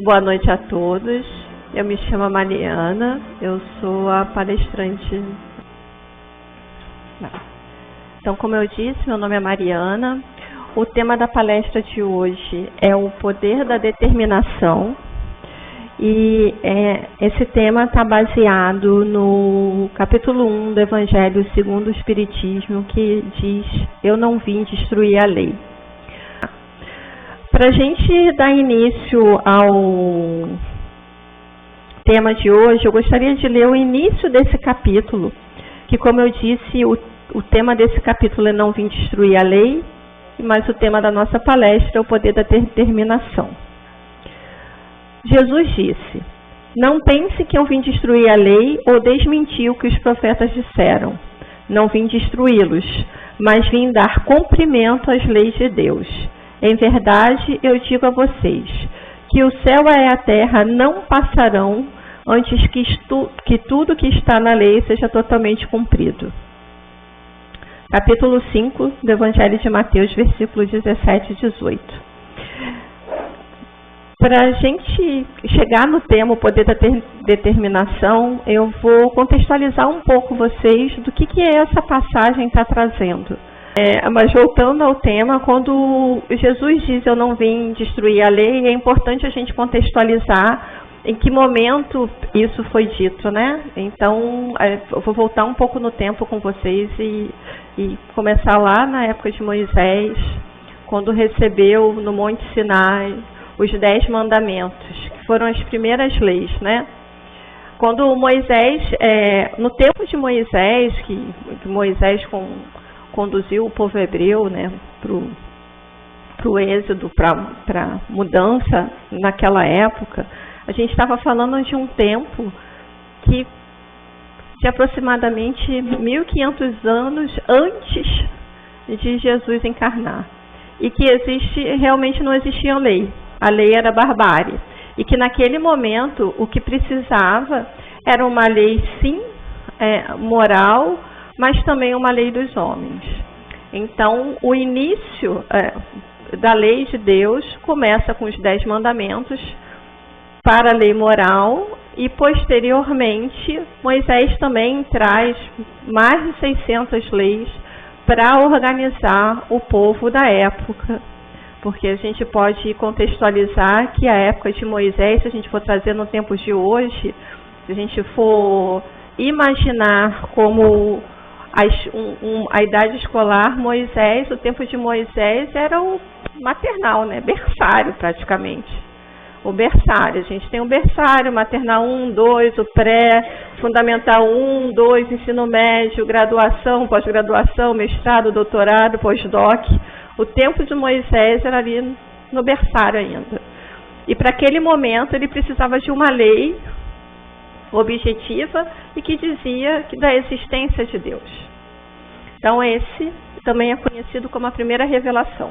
Boa noite a todos. Eu me chamo Mariana, eu sou a palestrante. Então, como eu disse, meu nome é Mariana. O tema da palestra de hoje é o poder da determinação. E esse tema está baseado no capítulo 1 do Evangelho segundo o Espiritismo, que diz: eu não vim destruir a lei. Para a gente dar início ao tema de hoje, eu gostaria de ler o início desse capítulo, que, como eu disse, o tema desse capítulo é não vim destruir a lei, mas o tema da nossa palestra é o poder da determinação. Jesus disse: não pense que eu vim destruir a lei ou desmentir o que os profetas disseram. Não vim destruí-los, mas vim dar cumprimento às leis de Deus. Em verdade, eu digo a vocês, que o céu e a terra não passarão antes que tudo que está na lei seja totalmente cumprido. Capítulo 5 do Evangelho de Mateus, versículos 17 e 18. Para a gente chegar no tema, o poder da determinação, eu vou contextualizar um pouco vocês do que essa passagem está trazendo. Mas voltando ao tema, quando Jesus diz eu não vim destruir a lei, é importante a gente contextualizar em que momento isso foi dito, né? Então, eu vou voltar um pouco no tempo com vocês e começar lá na época de Moisés, quando recebeu no Monte Sinai os 10 mandamentos, que foram as primeiras leis, né? Quando Moisés, no tempo de Moisés, que Moisés conduziu o povo hebreu, né, para o êxodo, para mudança naquela época, a gente estava falando de um tempo que de aproximadamente 1.500 anos antes de Jesus encarnar. E que realmente não existia lei. A lei era barbárie. E que naquele momento o que precisava era uma lei, sim, moral, mas também uma lei dos homens. Então, o início da lei de Deus começa com os 10 mandamentos para a lei moral e, posteriormente, Moisés também traz mais de 600 leis para organizar o povo da época. Porque a gente pode contextualizar que a época de Moisés, se a gente for trazer no tempo de hoje, se a gente for imaginar como a idade escolar, Moisés, o tempo de Moisés era o maternal, né? Berçário praticamente. O berçário, a gente tem o berçário, maternal 1, 2, o pré, fundamental 1, 2, ensino médio, graduação, pós-graduação, mestrado, doutorado, pós-doc. O tempo de Moisés era ali no berçário ainda. E para aquele momento ele precisava de uma lei objetiva e que dizia da existência de Deus. Então esse também é conhecido como a primeira revelação.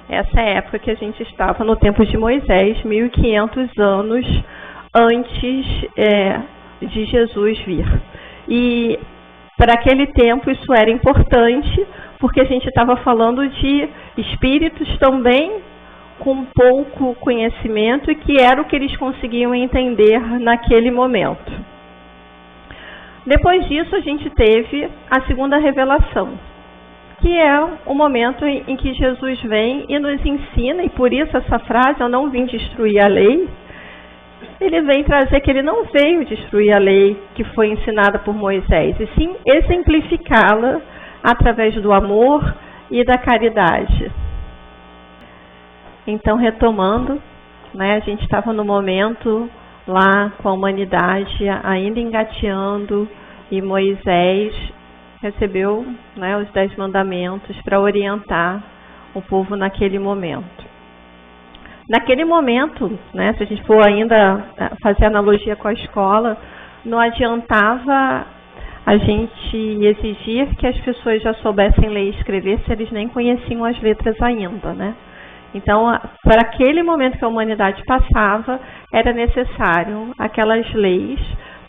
Essa é a época que a gente estava no tempo de Moisés, 1.500 anos antes de Jesus vir. E para aquele tempo isso era importante, porque a gente estava falando de espíritos também com pouco conhecimento e que era o que eles conseguiam entender naquele momento. Depois disso, a gente teve a segunda revelação, que é o momento em que Jesus vem e nos ensina, e por isso essa frase, eu não vim destruir a lei, ele vem trazer que ele não veio destruir a lei que foi ensinada por Moisés, e sim exemplificá-la através do amor e da caridade. Então, retomando, né, a gente estava no momento lá com a humanidade ainda engateando e Moisés recebeu, né, os 10 mandamentos para orientar o povo naquele momento. Naquele momento, né, se a gente for ainda fazer analogia com a escola, não adiantava a gente exigir que as pessoas já soubessem ler e escrever se eles nem conheciam as letras ainda, né? Então, para aquele momento que a humanidade passava, era necessário aquelas leis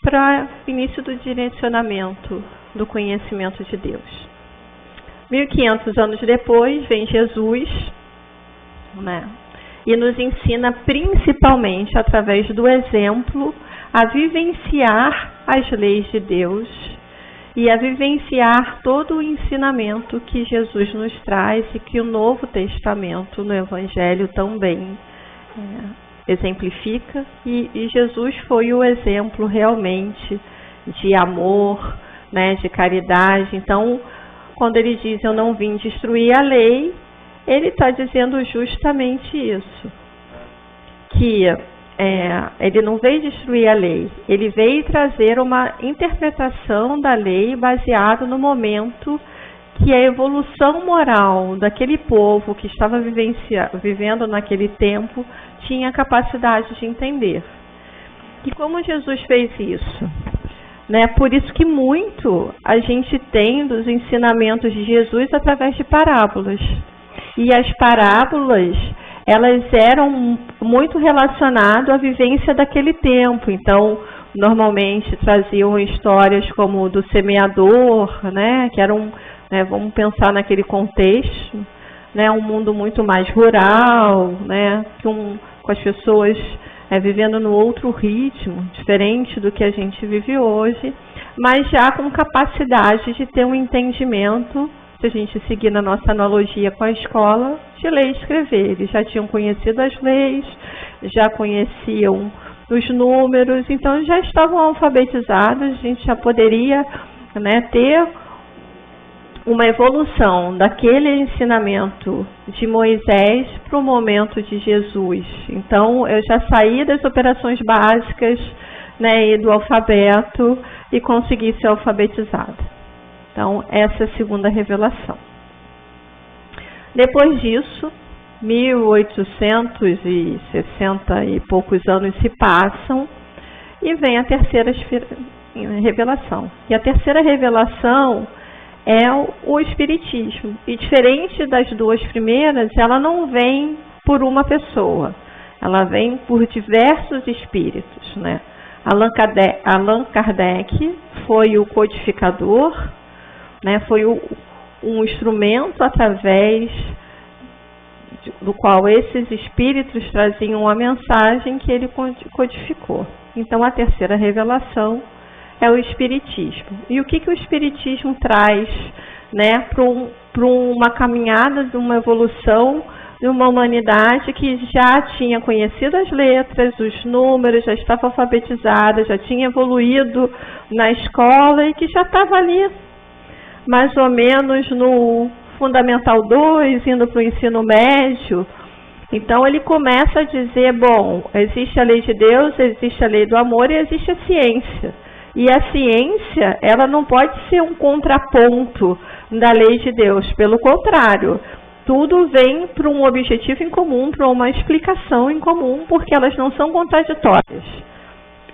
para o início do direcionamento do conhecimento de Deus. 1.500 anos depois, vem Jesus, né? e nos ensina principalmente através do exemplo a vivenciar as leis de Deus e a vivenciar todo o ensinamento que Jesus nos traz e que o Novo Testamento no Evangelho também exemplifica. E Jesus foi o exemplo realmente de amor, né, de caridade. Então, quando ele diz eu não vim destruir a lei, ele está dizendo justamente isso, que ele não veio destruir a lei, ele veio trazer uma interpretação da lei baseada no momento que a evolução moral daquele povo que estava vivendo naquele tempo tinha capacidade de entender. E como Jesus fez isso? Né? Por isso que muito a gente tem dos ensinamentos de Jesus através de parábolas. E as parábolas, elas eram muito relacionadas à vivência daquele tempo. Então, normalmente traziam histórias como do semeador, né? Que eram, vamos pensar naquele contexto, né? Um mundo muito mais rural, né? Com as pessoas vivendo no outro ritmo, diferente do que a gente vive hoje, mas já com capacidade de ter um entendimento, se a gente seguir na nossa analogia com a escola, de ler e escrever. Eles já tinham conhecido as leis, já conheciam os números, então já estavam alfabetizados, a gente já poderia, né, ter uma evolução daquele ensinamento de Moisés para o momento de Jesus. Então, eu já saí das operações básicas, né, e do alfabeto e consegui ser alfabetizada. Então, essa é a segunda revelação. Depois disso, 1860 e poucos anos se passam e vem a terceira revelação. E a terceira revelação é o Espiritismo. E diferente das duas primeiras, ela não vem por uma pessoa. Ela vem por diversos espíritos, né? Allan Kardec foi o codificador, né? Foi um instrumento através do qual esses espíritos traziam a mensagem que ele codificou. Então, a terceira revelação é o Espiritismo. E o que o Espiritismo traz, né, para uma caminhada de uma evolução de uma humanidade que já tinha conhecido as letras, os números, já estava alfabetizada, já tinha evoluído na escola e que já estava ali, mais ou menos no Fundamental 2, indo para o ensino médio. Então, ele começa a dizer, bom, existe a lei de Deus, existe a lei do amor e existe a ciência. E a ciência, ela não pode ser um contraponto da lei de Deus. Pelo contrário, tudo vem para um objetivo em comum, para uma explicação em comum, porque elas não são contraditórias.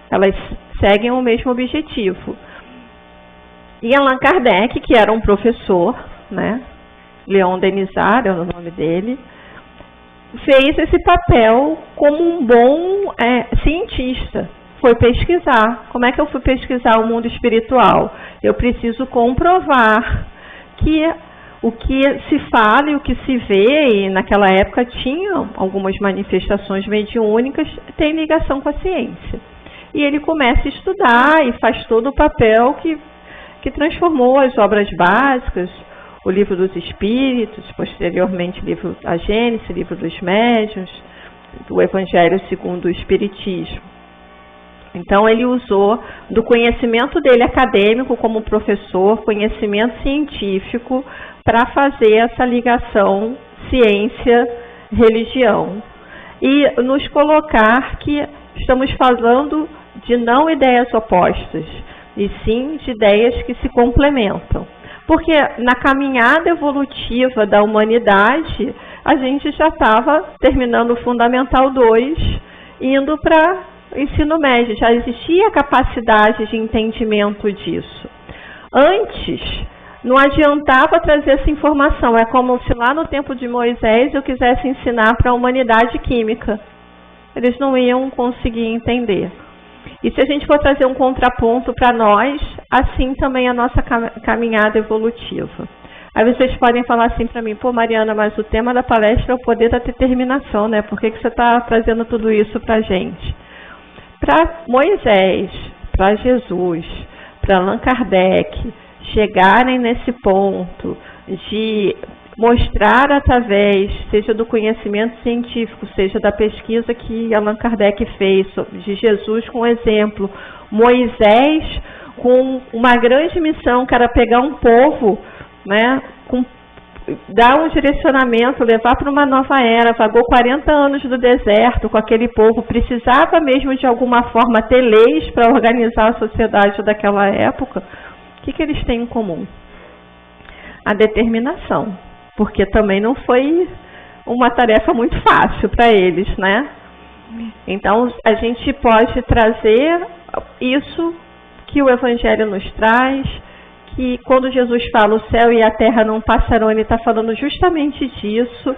Elas seguem o mesmo objetivo. E Allan Kardec, que era um professor, né, Leon Denisard é o nome dele, fez esse papel como um bom cientista. Foi pesquisar. Como é que eu fui pesquisar o mundo espiritual? Eu preciso comprovar que o que se fala e o que se vê, e naquela época tinha algumas manifestações mediúnicas, tem ligação com a ciência. E ele começa a estudar e faz todo o papel que transformou as obras básicas, o Livro dos Espíritos, posteriormente o livro da Gênesis, o Livro dos Médiuns, do Evangelho segundo o Espiritismo. Então, ele usou do conhecimento dele acadêmico como professor, conhecimento científico, para fazer essa ligação ciência-religião. E nos colocar que estamos falando de não ideias opostas, e sim de ideias que se complementam. Porque na caminhada evolutiva da humanidade, a gente já estava terminando o Fundamental 2, indo para ensino médio, já existia capacidade de entendimento disso. Antes, não adiantava trazer essa informação, é como se lá no tempo de Moisés eu quisesse ensinar para a humanidade química. Eles não iam conseguir entender. E se a gente for trazer um contraponto para nós, assim também a nossa caminhada evolutiva. Aí vocês podem falar assim para mim, pô, Mariana, mas o tema da palestra é o poder da determinação, né? Por que você está trazendo tudo isso para a gente? Para Moisés, para Jesus, para Allan Kardec chegarem nesse ponto de mostrar através, seja do conhecimento científico, seja da pesquisa que Allan Kardec fez, de Jesus com exemplo, Moisés com uma grande missão, que era pegar um povo, né, dar um direcionamento, levar para uma nova era, vagou 40 anos do deserto com aquele povo, precisava mesmo de alguma forma ter leis para organizar a sociedade daquela época. O que eles têm em comum? A determinação, porque também não foi uma tarefa muito fácil para eles, né? Então, a gente pode trazer isso que o Evangelho nos traz, que quando Jesus fala o céu e a terra não passarão, ele está falando justamente disso,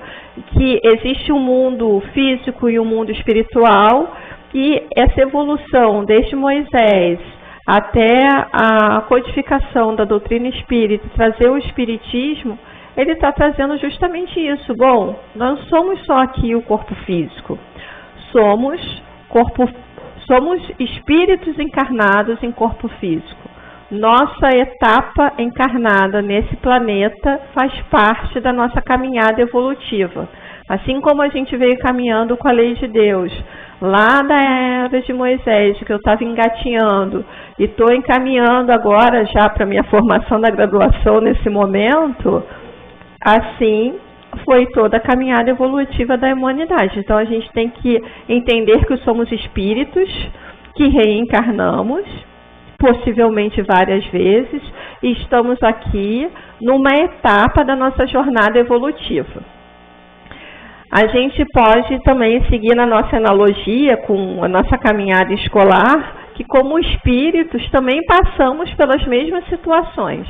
que existe um mundo físico e um mundo espiritual, e essa evolução desde Moisés até a codificação da doutrina espírita, trazer o espiritismo, ele está trazendo justamente isso. Bom, nós somos só aqui o corpo físico, somos espíritos encarnados em corpo físico. Nossa etapa encarnada nesse planeta faz parte da nossa caminhada evolutiva. Assim como a gente veio caminhando com a lei de Deus, lá da era de Moisés, que eu estava engatinhando, e estou encaminhando agora já para a minha formação da graduação nesse momento, assim foi toda a caminhada evolutiva da humanidade. Então a gente tem que entender que somos espíritos que reencarnamos, possivelmente várias vezes, e estamos aqui numa etapa da nossa jornada evolutiva. A gente pode também seguir na nossa analogia com a nossa caminhada escolar, que como espíritos também passamos pelas mesmas situações.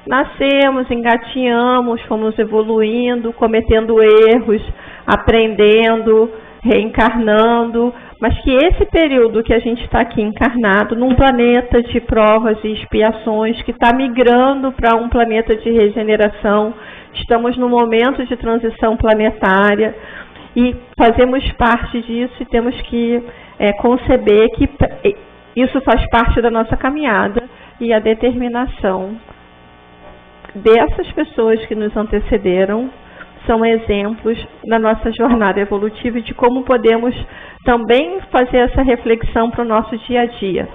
Nascemos, engatinhamos, fomos evoluindo, cometendo erros, aprendendo, reencarnando, mas que esse período que a gente está aqui encarnado, num planeta de provas e expiações, que está migrando para um planeta de regeneração, estamos num momento de transição planetária e fazemos parte disso e temos que conceber que isso faz parte da nossa caminhada e a determinação dessas pessoas que nos antecederam são exemplos da nossa jornada evolutiva e de como podemos também fazer essa reflexão para o nosso dia a dia.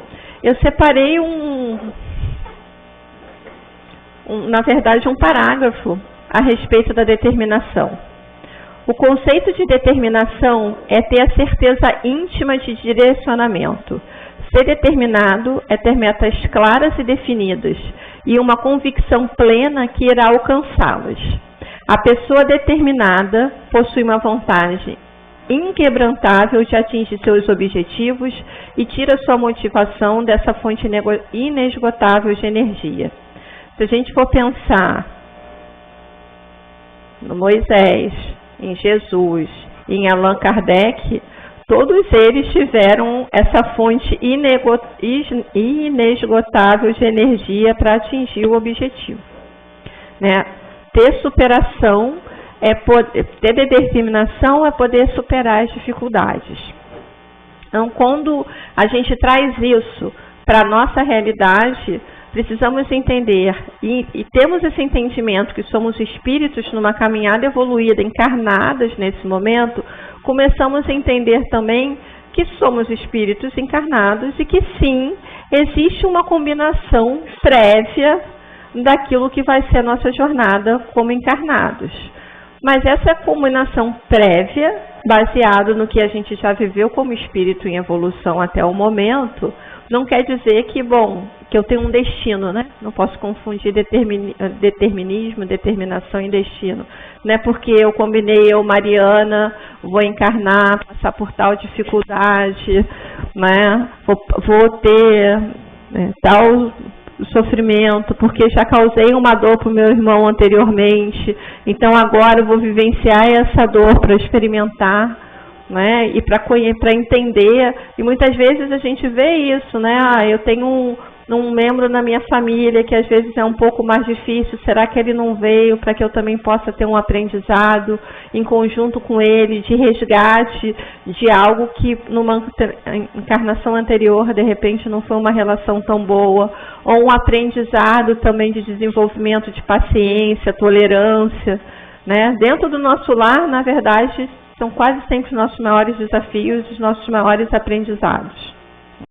Eu separei na verdade, um parágrafo a respeito da determinação. O conceito de determinação é ter a certeza íntima de direcionamento. Ser determinado é ter metas claras e definidas e uma convicção plena que irá alcançá-las. A pessoa determinada possui uma vontade inquebrantável de atingir seus objetivos e tira sua motivação dessa fonte inesgotável de energia. Se a gente for pensar no Moisés, em Jesus, em Allan Kardec, todos eles tiveram essa fonte inesgotável de energia para atingir o objetivo, né? Ter superação, ter determinação é poder superar as dificuldades. Então, quando a gente traz isso para a nossa realidade, precisamos entender, e temos esse entendimento que somos espíritos numa caminhada evoluída, encarnadas nesse momento, começamos a entender também que somos espíritos encarnados e que sim, existe uma combinação prévia daquilo que vai ser a nossa jornada como encarnados. Mas essa combinação prévia, baseada no que a gente já viveu como espírito em evolução até o momento, não quer dizer que, que eu tenho um destino, né? Não posso confundir determinismo, determinação e destino. Não é porque eu combinei, Mariana, vou encarnar, passar por tal dificuldade, né? Vou ter tal sofrimento, porque já causei uma dor para o meu irmão anteriormente, então agora eu vou vivenciar essa dor para experimentar, né? E para entender, e muitas vezes a gente vê isso, né? Eu tenho num membro na minha família que às vezes é um pouco mais difícil, será que ele não veio para que eu também possa ter um aprendizado em conjunto com ele, de resgate de algo que numa encarnação anterior, de repente, não foi uma relação tão boa, ou um aprendizado também de desenvolvimento de paciência, tolerância, né? Dentro do nosso lar, na verdade, são quase sempre os nossos maiores desafios, os nossos maiores aprendizados.